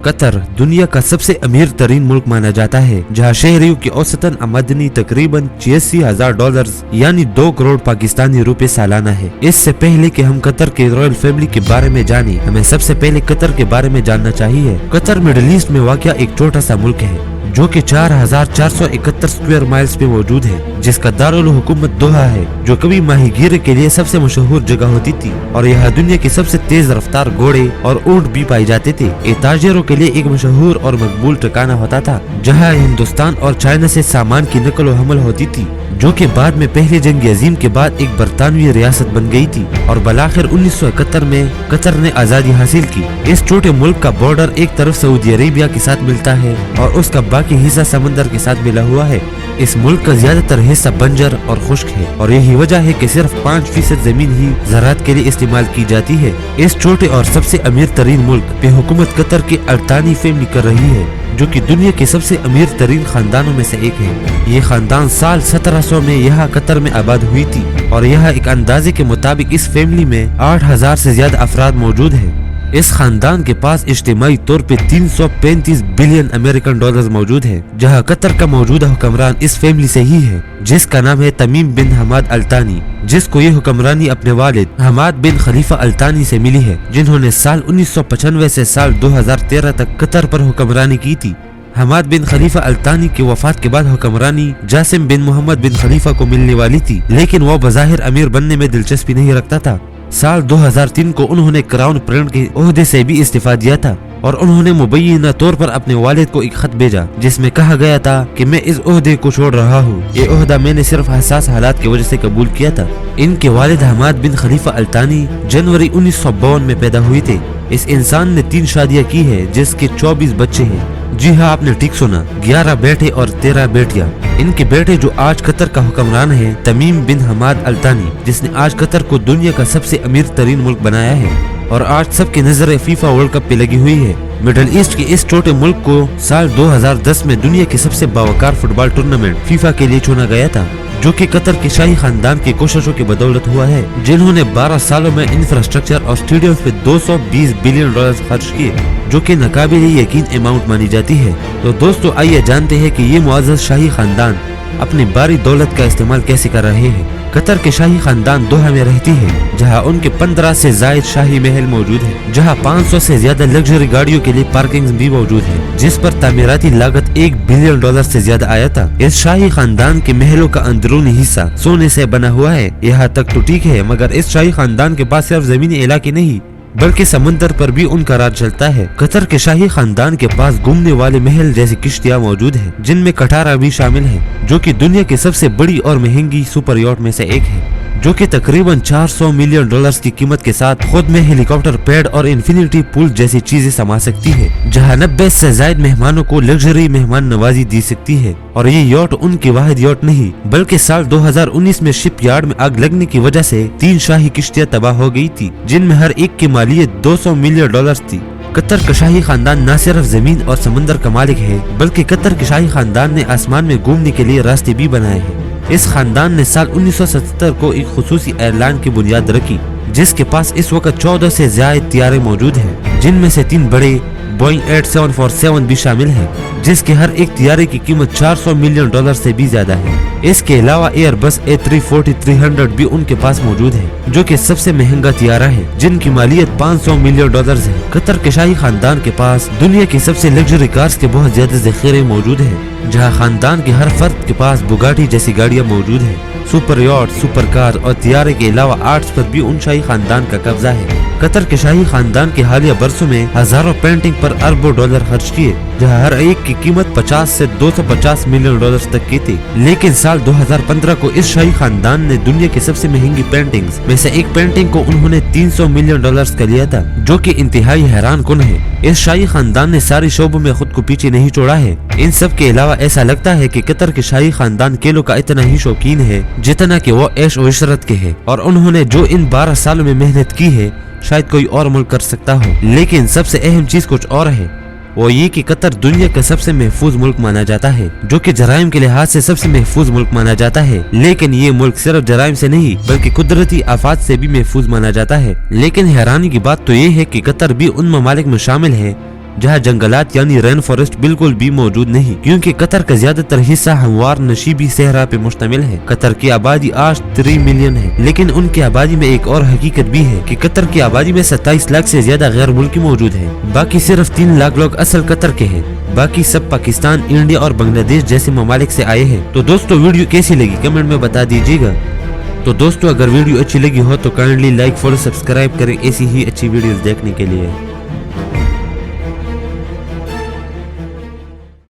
Qatar दुनिया का सबसे अमीर तरीन मुल्क माना जाता है, जहाँ शहरियों की औसतन आमदनी तकरीबन $86,000 यानी 2 करोड़ पाकिस्तानी रुपए सालाना है। इससे पहले कि हम कतर के रॉयल फैमिली के बारे में जाने, हमें सबसे पहले कतर के बारे में जानना चाहिए। कतर मिडिल ईस्ट में वाक़या एक छोटा सा मुल्क है जो कि 4,471 स्क्वायर माइल्स पे मौजूद है, जिसका दारुल हुकूमत दोहा है, जो कभी माहीगीरी के लिए सबसे मशहूर जगह होती थी और यहाँ दुनिया की सबसे तेज रफ्तार घोड़े और ऊंट भी पाए जाते थे। ये ताजिरों के लिए एक मशहूर और मकबूल ठिकाना होता था, जहाँ हिंदुस्तान और चाइना से सामान की नकल व हमल होती थी, जो कि बाद में पहली जंग अजीम के बाद एक बरतानवी रियासत बन गई थी और बलाखिर 1971 में कतर ने आजादी हासिल की। इस छोटे मुल्क का बॉर्डर एक तरफ सऊदी अरेबिया के साथ मिलता है और उसका बाकी हिस्सा समंदर के साथ मिला हुआ है। इस मुल्क का ज्यादातर हिस्सा बंजर और खुश्क है और यही वजह है कि सिर्फ 5% जमीन ही ज़राअत के लिए इस्तेमाल की जाती है। इस छोटे और सबसे अमीर तरीन मुल्क पे हुकूमत कतर की अल्तानी फैमिली कर रही है, जो कि दुनिया के सबसे अमीर तरीन खानदानों में से एक है। ये खानदान साल 1700 में यहाँ कतर में आबाद हुई थी और यहाँ एक अंदाजे के मुताबिक इस फैमिली में 8,000 से ज्यादा अफराद मौजूद हैं। इस खानदान के पास इज्तिमाई तौर पे 335 बिलियन अमेरिकन डॉलर्स मौजूद है, जहाँ कतर का मौजूदा हुक्मरान इस फैमिली से ही है, जिसका नाम है तमीम बिन हमाद अल्तानी, जिसको ये हुक्मरानी अपने वालिद हमाद बिन खलीफा अल्तानी से मिली है, जिन्होंने साल 1995 से साल 2013 तक कतर पर हुक्मरानी की थी। हमाद बिन खलीफा अल्तानी की वफात के बाद हुक्मरानी जासिम बिन मोहम्मद बिन खलीफा को मिलने वाली थी, लेकिन वो बज़ाहिर अमीर बनने में दिलचस्पी नहीं रखता था। साल 2003 को उन्होंने क्राउन प्रिंस के ओहदे से भी इस्तीफा दिया था और उन्होंने मुबैना तौर पर अपने वालिद को एक खत भेजा, जिसमें कहा गया था कि मैं इस ओहदे को छोड़ रहा हूँ। ये ओहदा मैंने सिर्फ हसास हालात की वजह से कबूल किया था। इनके वालिद हमाद बिन खलीफा अल्तानी जनवरी 1952 में पैदा हुए थे। इस इंसान ने 3 शादियाँ की है, जिसके 24 बच्चे हैं। जी हाँ, आपने ठीक सुना, 11 बेटे और 13 बेटियाँ। इनके बेटे जो आज कतर का हुक्मरान है, तमीम बिन हमाद अल्तानी, जिसने आज कतर को दुनिया का सबसे अमीर तरीन मुल्क बनाया है और आज सबकी नजरें फीफा वर्ल्ड कप पे लगी हुई है। मिडिल ईस्ट के इस छोटे मुल्क को साल 2010 में दुनिया के सबसे बावकार फुटबॉल टूर्नामेंट फीफा के लिए चुना गया था, जो कि कतर के शाही खानदान की कोशिशों की बदौलत हुआ है, जिन्होंने 12 सालों में इंफ्रास्ट्रक्चर और स्टेडियम पे 220 बिलियन डॉलर खर्च किए, जो कि नाकाबिले यकीन अमाउंट मानी जाती है। तो दोस्तों, आइए जानते हैं कि ये मुअज़्ज़ज़ शाही खानदान अपनी बारी दौलत का इस्तेमाल कैसे कर रहे हैं। कतर के शाही खानदान दोहा में रहती है, जहां उनके 15 से जायद शाही महल मौजूद है, जहां 500 से ज्यादा लग्जरी गाड़ियों के लिए पार्किंग भी मौजूद है, जिस पर तामीराती लागत $1 बिलियन से ज्यादा आया था। इस शाही खानदान के महलों का अंदरूनी हिस्सा सोने से बना हुआ है। यहाँ तक तो ठीक है, मगर इस शाही खानदान के पास सिर्फ जमीनी इलाके नहीं बल्कि समंदर पर भी उनका राज चलता है। कतर के शाही खानदान के पास घूमने वाले महल जैसी किश्तियां मौजूद हैं, जिनमें कटारा भी शामिल है, जो कि दुनिया की सबसे बड़ी और महंगी सुपर यॉट में से एक है, जो कि तकरीबन $400 मिलियन की कीमत के साथ खुद में हेलीकॉप्टर पैड और इन्फिनिटी पूल जैसी चीजें समा सकती है, जहां 90 से ज्यादा मेहमानों को लग्जरी मेहमान नवाजी दी सकती है। और ये यॉट उनकी वाहिद यॉट नहीं, बल्कि साल 2019 में शिप यार्ड में आग लगने की वजह से 3 शाही किश्तियां तबाह हो गई थी, जिनमें हर एक की मालियत $200 मिलियन थी। कतर का शाही खानदान न सिर्फ जमीन और समंदर का मालिक है, बल्कि कतर के शाही खानदान ने आसमान में घूमने के लिए रास्ते भी बनाए हैं। इस खानदान ने साल 1977 को एक खुसूसी एयरलाइन की बुनियाद रखी, जिसके पास इस वक्त 14 से ज्यादा तियारे मौजूद हैं, जिनमें से 3 बड़े बोइंग 8747 भी शामिल है, जिसके हर एक तियारे की कीमत $400 मिलियन से भी ज्यादा है। इसके अलावा एयरबस A340-300 भी उनके पास मौजूद है, जो कि सबसे महंगा तियारा है, जिनकी मालियत $500 मिलियन है। कतर के शाही खानदान के पास दुनिया की सबसे लग्जरी कार्स के बहुत ज्यादा ज़ख़ीरे मौजूद है, जहाँ खानदान के हर फर्द के पास बुगाटी जैसी गाड़ियाँ मौजूद है। सुपर यॉट, सुपर कार और तियारे के अलावा आर्ट्स पर भी उन शाही खानदान का कब्जा है। कतर के शाही खानदान के हालिया बरसों में हजारों पेंटिंग पर अरबों डॉलर खर्च किए, जहां हर एक की कीमत 50 से 250 मिलियन डॉलर तक की थी। लेकिन साल 2015 को इस शाही खानदान ने दुनिया की सबसे महंगी पेंटिंग्स में से एक पेंटिंग को उन्होंने $300 मिलियन का लिया था, जो कि इंतहाई हैरान कुन है। इस शाही खानदान ने सारी शोबों में खुद को पीछे नहीं छोड़ा है। इन सब के अलावा ऐसा लगता है कि कतर के शाही खानदान खेलों का इतना ही शौकीन है जितना कि वो ऐश और इशरत के है, और उन्होंने जो इन 12 सालों में मेहनत की है शायद कोई और मुल्क कर सकता हो। लेकिन सबसे अहम चीज कुछ और है, वो ये कि कतर दुनिया का सबसे महफूज मुल्क माना जाता है, जो कि जराइम के लिहाज से सबसे महफूज मुल्क माना जाता है। लेकिन ये मुल्क सिर्फ जराइम से नहीं बल्कि कुदरती आफात से भी महफूज माना जाता है। लेकिन हैरानी की बात तो ये है कि कतर भी उन ममालिक में शामिल है जहाँ जंगलात यानी रेन फॉरेस्ट बिल्कुल भी मौजूद नहीं, क्योंकि कतर का ज्यादातर हिस्सा हमवार नशीबी सहरा पे मुश्तमिल है। कतर की आबादी आज 3 मिलियन है, लेकिन उनकी आबादी में एक और हकीकत भी है कि कतर की आबादी में 27 लाख से ज्यादा गैर मुल्की मौजूद है। बाकी सिर्फ 3 लाख लोग असल कतर के हैं, बाकी सब पाकिस्तान, इंडिया और बांग्लादेश जैसे ममालिक से आए हैं। तो दोस्तों वीडियो कैसी लगी कमेंट में बता दीजिएगा। तो दोस्तों अगर वीडियो अच्छी लगी हो तो काइंडली लाइक, फॉलो, सब्सक्राइब करें ऐसी ही अच्छी वीडियोस देखने के लिए।